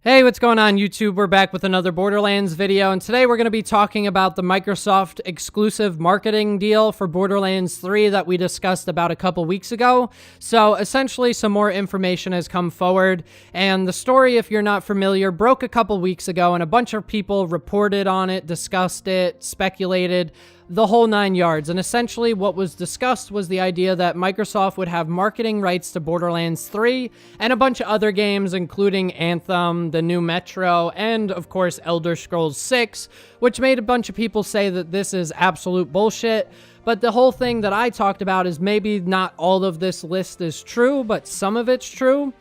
Hey, what's going on YouTube? We're back with another Borderlands video, and today we're going to be talking about the Microsoft exclusive marketing deal for Borderlands 3 that we discussed about a couple weeks ago. So essentially some more information has come forward, and the story, if you're not familiar, broke a couple weeks ago, and a bunch of people reported on it, discussed it, speculated, the whole 9 yards. And essentially what was discussed was the idea that Microsoft would have marketing rights to Borderlands 3 and a bunch of other games, including Anthem, the new Metro, and of course Elder Scrolls 6, which made a bunch of people say that this is absolute bullshit. But the whole thing that I talked about is maybe not all of this list is true, but some of it's true.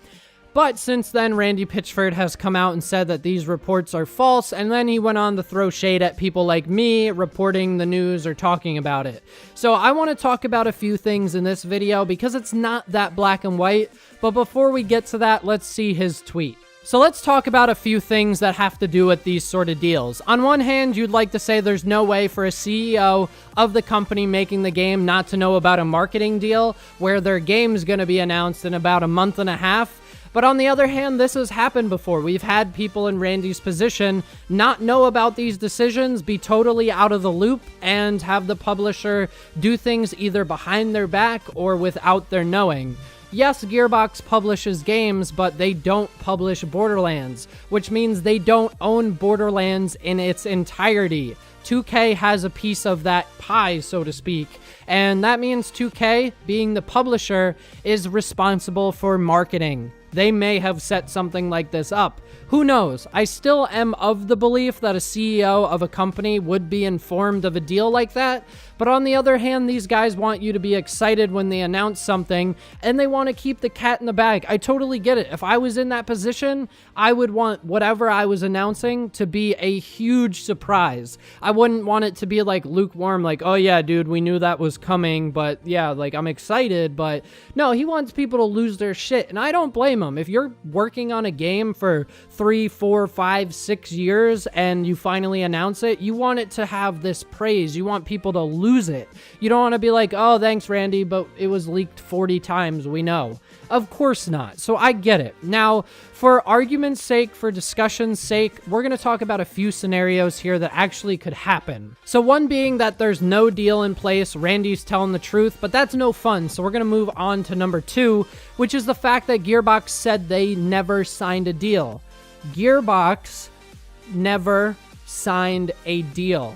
But since then, Randy Pitchford has come out and said that these reports are false, and then he went on to throw shade at people like me reporting the news or talking about it. So I want to talk about a few things in this video because it's not that black and white, but before we get to that, let's see his tweet. So let's talk about a few things that have to do with these sort of deals. On one hand, you'd like to say there's no way for a CEO of the company making the game not to know about a marketing deal where their game's going to be announced in about a month and a half. But on the other hand, this has happened before. We've had people in Randy's position not know about these decisions, be totally out of the loop, and have the publisher do things either behind their back or without their knowing. Yes, Gearbox publishes games, but they don't publish Borderlands, which means they don't own Borderlands in its entirety. 2K has a piece of that pie, so to speak, and that means 2K, being the publisher, is responsible for marketing. They may have set something like this up. Who knows? I still am of the belief that a CEO of a company would be informed of a deal like that, but on the other hand, these guys want you to be excited when they announce something, and they want to keep the cat in the bag. I totally get it. If I was in that position, I would want whatever I was announcing to be a huge surprise. I wouldn't want it to be like lukewarm, like, oh yeah, dude, we knew that was coming, but yeah, like, I'm excited, but no, he wants people to lose their shit, and I don't blame him. If you're working on a game for 3, 4, 5, 6 years and you finally announce it, you want it to have this praise. You want people to lose it. You don't want to be like, oh, thanks, Randy, but it was leaked 40 times, we know. Of course not. So I get it. Now, for argument's sake, for discussion's sake, we're going to talk about a few scenarios here that actually could happen. So one being that there's no deal in place, Randy's telling the truth, but that's no fun. So we're going to move on to number 2, which is the fact that Gearbox said they never signed a deal. Gearbox never signed a deal.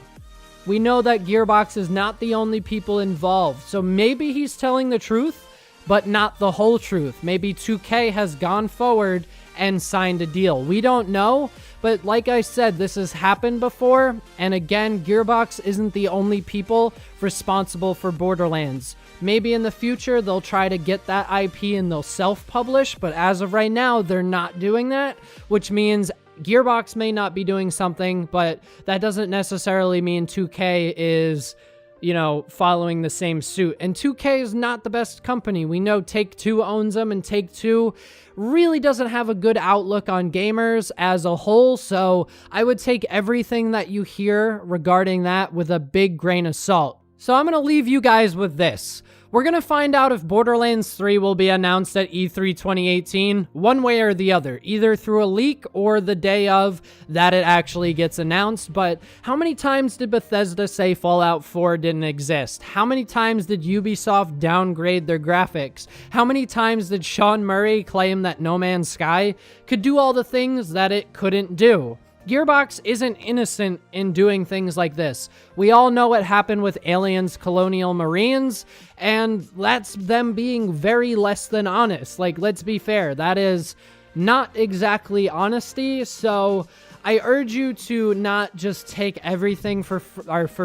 We know that Gearbox is not the only people involved, so maybe he's telling the truth, but not the whole truth. Maybe 2K has gone forward and signed a deal. We don't know, but like I said, this has happened before, and again, Gearbox isn't the only people responsible for Borderlands. Maybe in the future, they'll try to get that IP and they'll self-publish, but as of right now, they're not doing that, which means Gearbox may not be doing something, but that doesn't necessarily mean 2K is, you know, following the same suit. And 2K is not the best company. We know Take-Two owns them, and Take-Two really doesn't have a good outlook on gamers as a whole, so I would take everything that you hear regarding that with a big grain of salt. So I'm going to leave you guys with this. We're going to find out if Borderlands 3 will be announced at E3 2018, one way or the other, either through a leak or the day of that it actually gets announced. But how many times did Bethesda say Fallout 4 didn't exist? How many times did Ubisoft downgrade their graphics? How many times did Sean Murray claim that No Man's Sky could do all the things that it couldn't do? Gearbox isn't innocent in doing things like this. We all know what happened with Aliens Colonial Marines, and that's them being very less than honest. Like, let's be fair, that is not exactly honesty, so I urge you to not just take everything for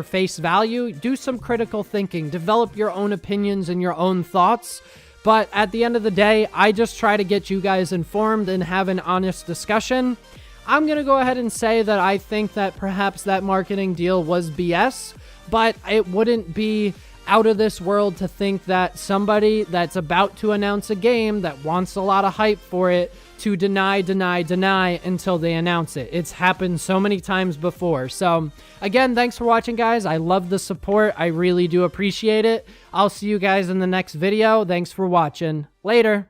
face value. Do some critical thinking, develop your own opinions and your own thoughts. But at the end of the day, I just try to get you guys informed and have an honest discussion. I'm going to go ahead and say that I think that perhaps that marketing deal was BS, but it wouldn't be out of this world to think that somebody that's about to announce a game that wants a lot of hype for it to deny until they announce it. It's happened so many times before. So again, thanks for watching, guys. I love the support. I really do appreciate it. I'll see you guys in the next video. Thanks for watching. Later.